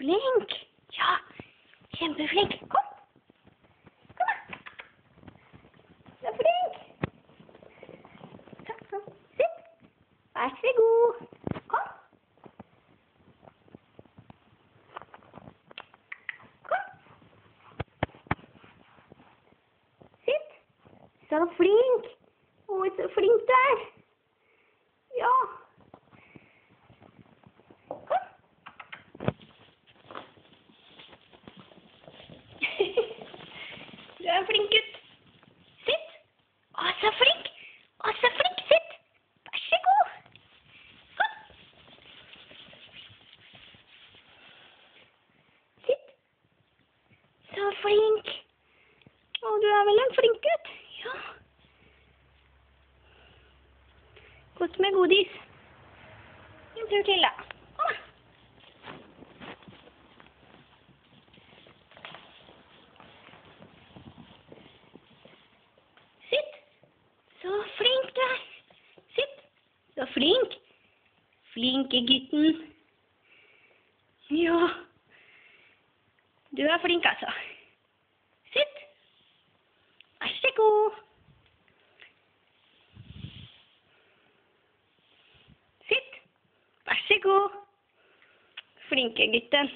flink. Ja, kjempeflink. Kom. Kom da. Du er flink. Sånn. Sitt. Vær så god. Kom. Kom. Sitt. Så flink. Oi, så flink du er. Ja. Kom. Du er en flink gutt. Sitt. Å, så flink. Å, så flink. Sitt. Vær så god. Kom. Sitt. Så flink. Å, du er vel en flink gutt. Ja. Godt med godis. En tur til da. Kom da. Sitt. Så flink du er. Sitt. Så flink. Flinke gutten. Ja. Du er flink altså. Sitt. Vær så god. Sitt. Vær så god. Flinke gutten.